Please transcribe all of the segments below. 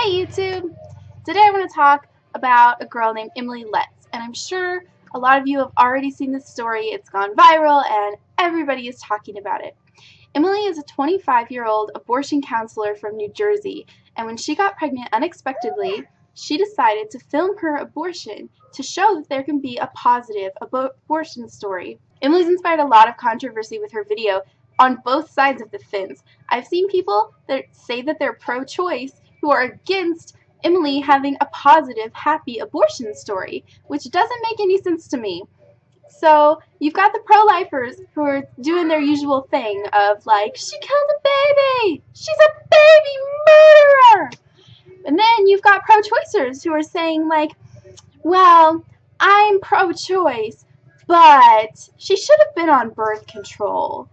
Hey YouTube! Today I want to talk about a girl named Emily Letts, and I'm sure a lot of you have already seen this story. It's gone viral and everybody is talking about it. Emily is a 25-year-old abortion counselor from New Jersey, and when she got pregnant unexpectedly, she decided to film her abortion to show that there can be a positive abortion story. Emily's inspired a lot of controversy with her video on both sides of the fence. I've seen people that say that they're pro-choice who are against Emily having a positive, happy abortion story, which doesn't make any sense to me. So you've got the pro-lifers who are doing their usual thing of like, she killed a baby! She's a baby murderer! And then you've got pro-choicers who are saying like, well, I'm pro-choice, but she should have been on birth control.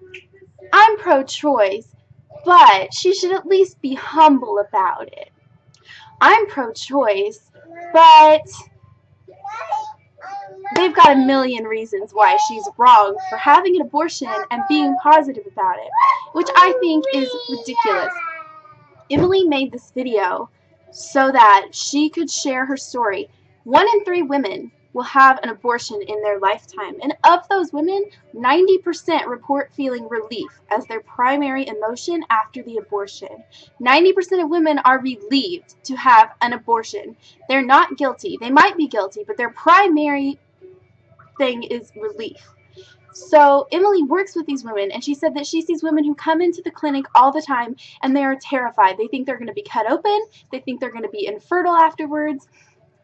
I'm pro-choice, but she should at least be humble about it. I'm pro-choice, but they've got a million reasons why she's wrong for having an abortion and being positive about it, which I think is ridiculous. Emily made this video so that she could share her story. 1 in 3 women will have an abortion in their lifetime, and of those women, 90% report feeling relief as their primary emotion after the abortion. 90% of women are relieved to have an abortion. They're not guilty. They might be guilty, but their primary thing is relief. So Emily works with these women, and she said that she sees women who come into the clinic all the time and they are terrified. They think they're going to be cut open. They think they're going to be infertile afterwards.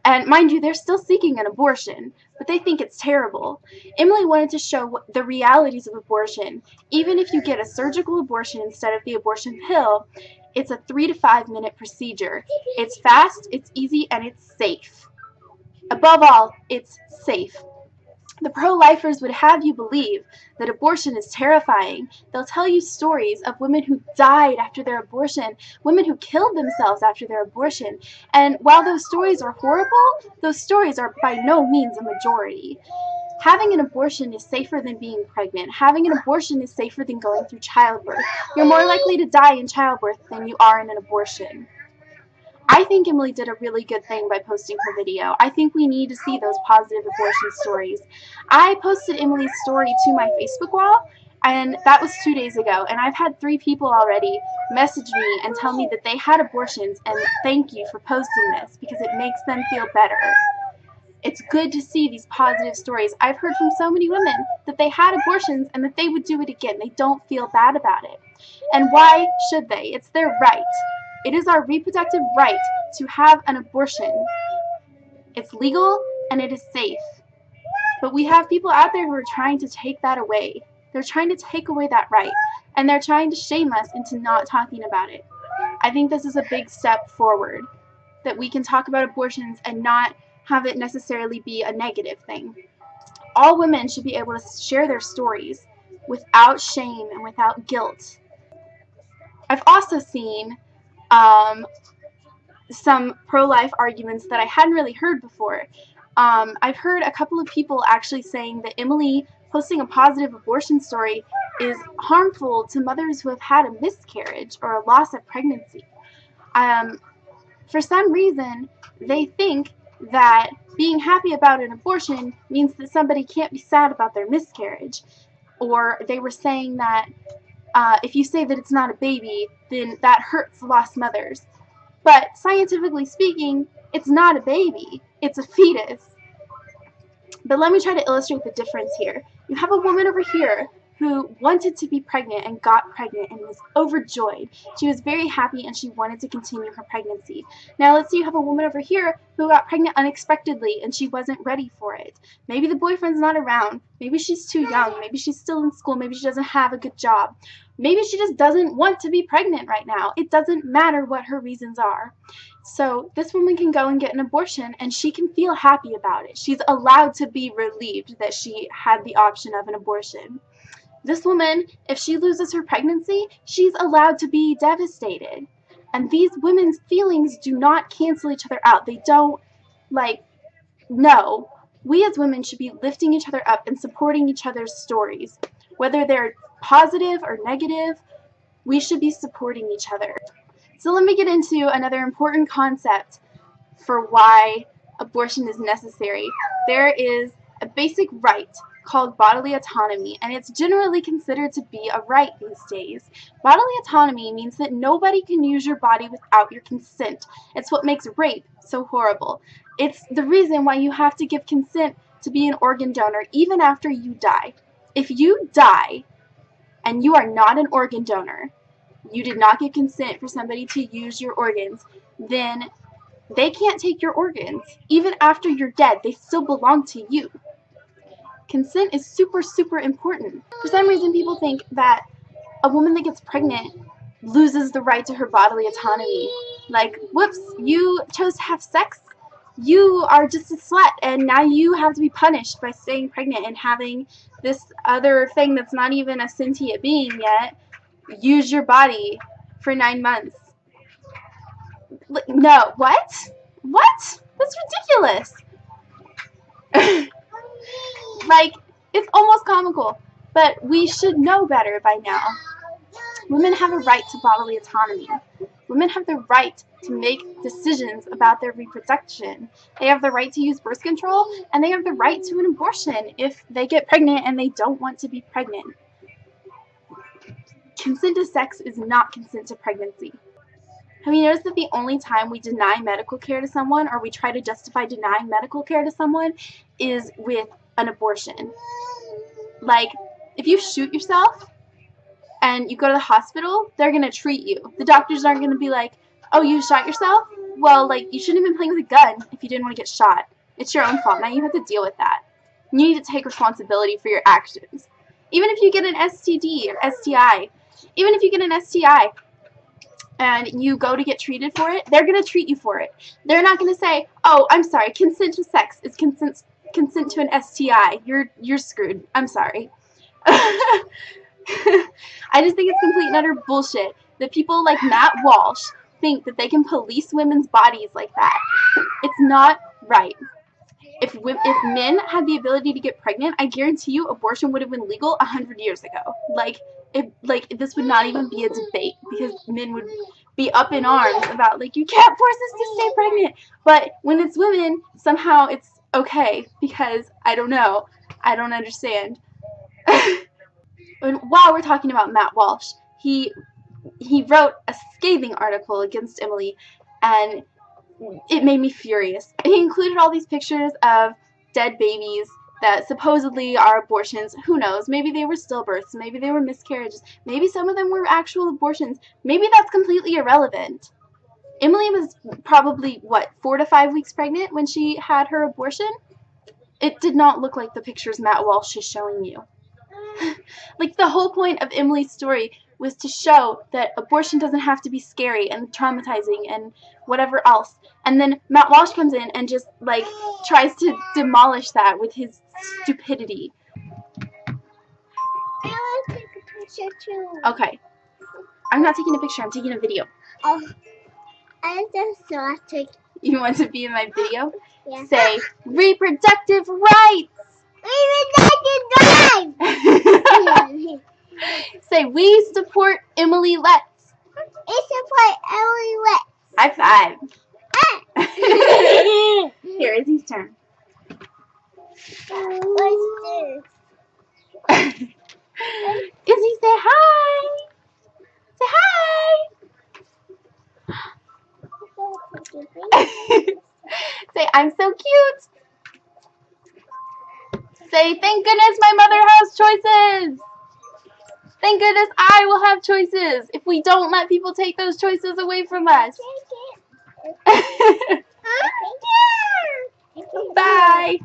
And mind you, they're still seeking an abortion, but they think it's terrible. Emily wanted to show the realities of abortion. Even if you get a surgical abortion instead of the abortion pill, it's a 3 to 5 minute procedure. It's fast, it's easy, and it's safe. Above all, it's safe. The pro-lifers would have you believe that abortion is terrifying. They'll tell you stories of women who died after their abortion, women who killed themselves after their abortion. And while those stories are horrible, those stories are by no means a majority. Having an abortion is safer than being pregnant. Having an abortion is safer than going through childbirth. You're more likely to die in childbirth than you are in an abortion. I think Emily did a really good thing by posting her video. I think we need to see those positive abortion stories. I posted Emily's story to my Facebook wall, and that was 2 days ago, and I've had 3 people already message me and tell me that they had abortions, and thank you for posting this because it makes them feel better. It's good to see these positive stories. I've heard from so many women that they had abortions and that they would do it again. They don't feel bad about it. And why should they? It's their right. It is our reproductive right to have an abortion. It's legal and it is safe. But we have people out there who are trying to take that away. They're trying to take away that right. And they're trying to shame us into not talking about it. I think this is a big step forward. That we can talk about abortions and not have it necessarily be a negative thing. All women should be able to share their stories without shame and without guilt. I've also seen some pro-life arguments that I hadn't really heard before. I've heard a couple of people actually saying that Emily posting a positive abortion story is harmful to mothers who have had a miscarriage or a loss of pregnancy. For some reason, they think that being happy about an abortion means that somebody can't be sad about their miscarriage. Or they were saying that if you say that it's not a baby, then that hurts lost mothers. But scientifically speaking, it's not a baby. It's a fetus. But let me try to illustrate the difference here. You have a woman over here who wanted to be pregnant and got pregnant and was overjoyed. She was very happy and she wanted to continue her pregnancy. Now let's say you have a woman over here who got pregnant unexpectedly and she wasn't ready for it. Maybe the boyfriend's not around. Maybe she's too young. Maybe she's still in school. Maybe she doesn't have a good job. Maybe she just doesn't want to be pregnant right now. It doesn't matter what her reasons are. So this woman can go and get an abortion and she can feel happy about it. She's allowed to be relieved that she had the option of an abortion. This woman, if she loses her pregnancy, she's allowed to be devastated. And these women's feelings do not cancel each other out. They don't, no. We as women should be lifting each other up and supporting each other's stories. Whether they're positive or negative, we should be supporting each other. So let me get into another important concept for why abortion is necessary. There is a basic right called bodily autonomy, and it's generally considered to be a right these days. Bodily autonomy means that nobody can use your body without your consent. It's what makes rape so horrible. It's the reason why you have to give consent to be an organ donor even after you die. If you die and you are not an organ donor, you did not give consent for somebody to use your organs, then they can't take your organs. Even after you're dead, they still belong to you. Consent is super, super important. For some reason, people think that a woman that gets pregnant loses the right to her bodily autonomy. Like, whoops, you chose to have sex? You are just a slut, and now you have to be punished by staying pregnant and having this other thing that's not even a sentient being yet use your body for 9 months. No, what? What? That's ridiculous. Like, it's almost comical, but we should know better by now. Women have a right to bodily autonomy. Women have the right to make decisions about their reproduction. They have the right to use birth control, and they have the right to an abortion if they get pregnant and they don't want to be pregnant. Consent to sex is not consent to pregnancy. Have you noticed that the only time we deny medical care to someone, or we try to justify denying medical care to someone, is with an abortion? Like, if you shoot yourself and you go to the hospital, they're going to treat you. The doctors aren't going to be like, oh, you shot yourself? Well, like, you shouldn't have been playing with a gun if you didn't want to get shot. It's your own fault. Now you have to deal with that. You need to take responsibility for your actions. Even if you get an STD or STI, even if you get an STI, and you go to get treated for it, they're going to treat you for it. They're not going to say, oh, I'm sorry, consent to sex is consent to an STI. You're screwed. I'm sorry. I just think it's complete and utter bullshit that people like Matt Walsh think that they can police women's bodies like that. It's not right. If men had the ability to get pregnant, I guarantee you abortion would have been legal 100 years ago. This would not even be a debate, because men would be up in arms about, like, you can't force us to stay pregnant. But when it's women, somehow it's okay, because I don't know. I don't understand. And while we're talking about Matt Walsh, he wrote a scathing article against Emily, and it made me furious. He included all these pictures of dead babies that supposedly are abortions. Who knows? Maybe they were stillbirths. Maybe they were miscarriages. Maybe some of them were actual abortions. Maybe that's completely irrelevant. Emily was probably, 4 to 5 weeks pregnant when she had her abortion? It did not look like the pictures Matt Walsh is showing you. Like, the whole point of Emily's story was to show that abortion doesn't have to be scary and traumatizing and whatever else. And then Matt Walsh comes in and just, like, tries to demolish that with his stupidity. I want to take a picture too. Okay. I'm not taking a picture, I'm taking a video. Oh, I just want to. You want to be in my video? Yeah. Say, reproductive rights! Reproductive rights! Say, we support Emily Letts. We support Emily Letts. High five. Ah. Here, Izzy's turn. What's Izzy, say hi. Say hi. Say, I'm so cute. Say, thank goodness my mother has choices. Thank goodness I will have choices if we don't let people take those choices away from us. Bye.